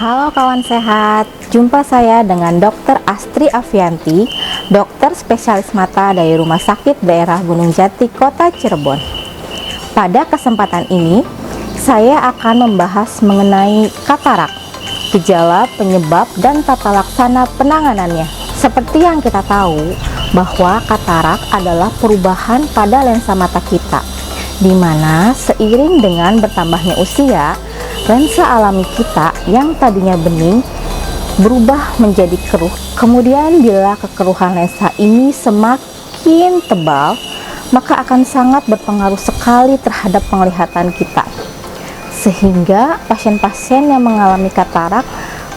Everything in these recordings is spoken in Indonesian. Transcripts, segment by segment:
Halo kawan sehat, jumpa saya dengan Dr. Astri Avianti, dokter spesialis mata dari Rumah Sakit Daerah Gunung Jati, Kota Cirebon. Pada kesempatan ini, saya akan membahas mengenai katarak, gejala, penyebab, dan tata laksana penanganannya. Seperti yang kita tahu, bahwa katarak adalah perubahan pada lensa mata kita, di mana seiring dengan bertambahnya usia, lensa alami kita yang tadinya bening berubah menjadi keruh. Kemudian bila kekeruhan lensa ini semakin tebal, maka akan sangat berpengaruh sekali terhadap penglihatan kita. Sehingga pasien-pasien yang mengalami katarak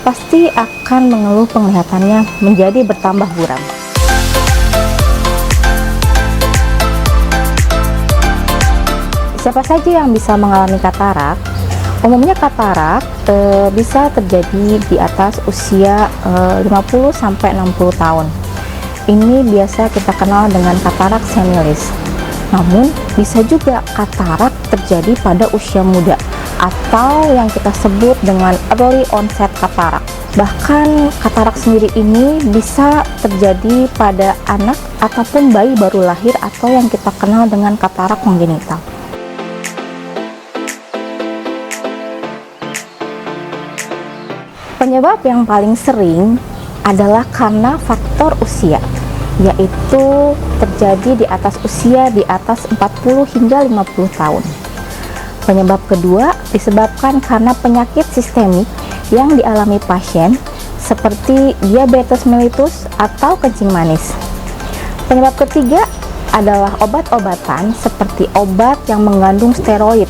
pasti akan mengeluh penglihatannya menjadi bertambah buram. Siapa saja yang bisa mengalami katarak? Umumnya katarak bisa terjadi di atas usia 50-60 tahun. Ini biasa kita kenal dengan katarak senilis. Namun bisa juga katarak terjadi pada usia muda atau yang kita sebut dengan early onset katarak. Bahkan katarak sendiri ini bisa terjadi pada anak ataupun bayi baru lahir atau yang kita kenal dengan katarak kongenital. Penyebab yang paling sering adalah karena faktor usia, yaitu terjadi di atas usia di atas 40 hingga 50 tahun. Penyebab kedua disebabkan karena penyakit sistemik yang dialami pasien seperti diabetes mellitus atau kencing manis. Penyebab ketiga adalah obat-obatan seperti obat yang mengandung steroid,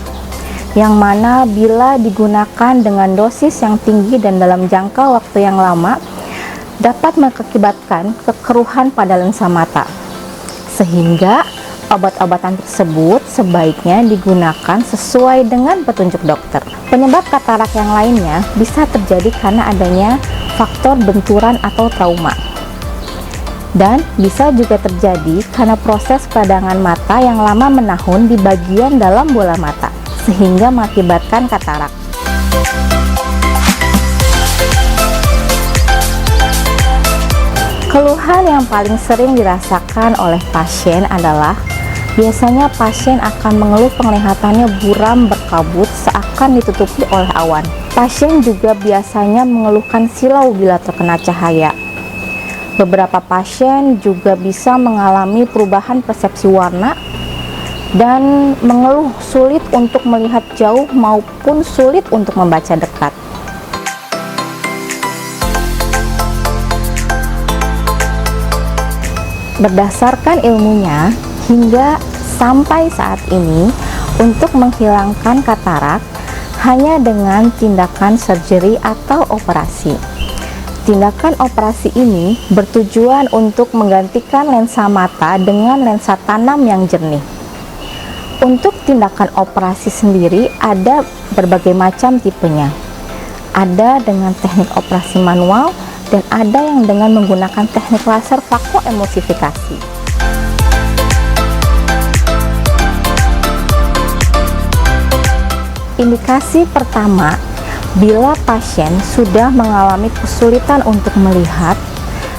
yang mana bila digunakan dengan dosis yang tinggi dan dalam jangka waktu yang lama dapat mengakibatkan kekeruhan pada lensa mata, sehingga obat-obatan tersebut sebaiknya digunakan sesuai dengan petunjuk dokter. Penyebab katarak yang lainnya bisa terjadi karena adanya faktor benturan atau trauma, dan bisa juga terjadi karena proses peradangan mata yang lama menahun di bagian dalam bola mata, sehingga mengakibatkan katarak. Keluhan yang paling sering dirasakan oleh pasien adalah biasanya pasien akan mengeluh penglihatannya buram berkabut seakan ditutupi oleh awan. Pasien juga biasanya mengeluhkan silau bila terkena cahaya. Beberapa pasien juga bisa mengalami perubahan persepsi warna dan mengeluh sulit untuk melihat jauh maupun sulit untuk membaca dekat. Berdasarkan ilmunya, hingga sampai saat ini untuk menghilangkan katarak hanya dengan tindakan surgery atau operasi. Tindakan operasi ini bertujuan untuk menggantikan lensa mata dengan lensa tanam yang jernih. Untuk tindakan operasi sendiri ada berbagai macam tipenya. Ada dengan teknik operasi manual dan ada yang dengan menggunakan teknik laser vakoemulsifikasi. Indikasi pertama, bila pasien sudah mengalami kesulitan untuk melihat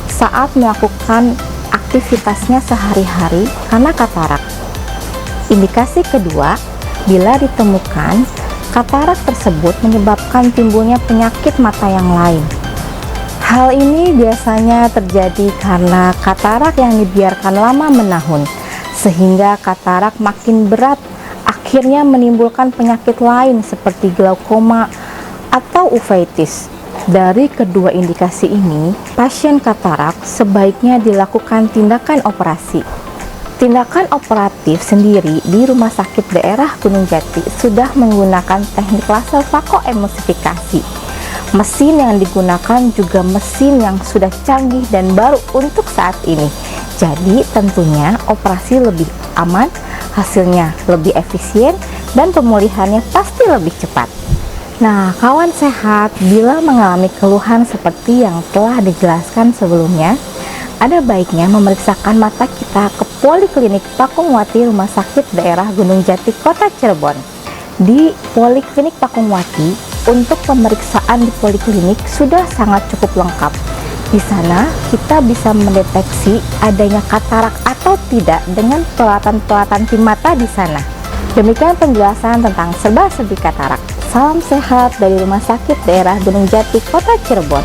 saat melakukan aktivitasnya sehari-hari karena katarak. Indikasi kedua, bila ditemukan katarak tersebut menyebabkan timbulnya penyakit mata yang lain. Hal ini biasanya terjadi karena katarak yang dibiarkan lama menahun, sehingga katarak makin berat, akhirnya menimbulkan penyakit lain seperti glaukoma atau uveitis. Dari kedua indikasi ini, pasien katarak sebaiknya dilakukan tindakan operasi. Tindakan operatif sendiri di Rumah Sakit Daerah Gunung Jati sudah menggunakan teknik laser vakoemulsifikasi. Mesin yang digunakan juga mesin yang sudah canggih dan baru untuk saat ini. Jadi tentunya operasi lebih aman, hasilnya lebih efisien, dan pemulihannya pasti lebih cepat. Nah, kawan sehat, bila mengalami keluhan seperti yang telah dijelaskan sebelumnya, ada baiknya memeriksakan mata kita ke Poliklinik Pakungwati Rumah Sakit Daerah Gunung Jati, Kota Cirebon. Di Poliklinik Pakungwati Untuk pemeriksaan di poliklinik sudah sangat cukup lengkap. Di sana kita bisa mendeteksi adanya katarak atau tidak dengan peralatan-peralatan tim mata di sana. Demikian penjelasan tentang serba-serbi katarak. Salam sehat dari Rumah Sakit Daerah Gunung Jati, Kota Cirebon.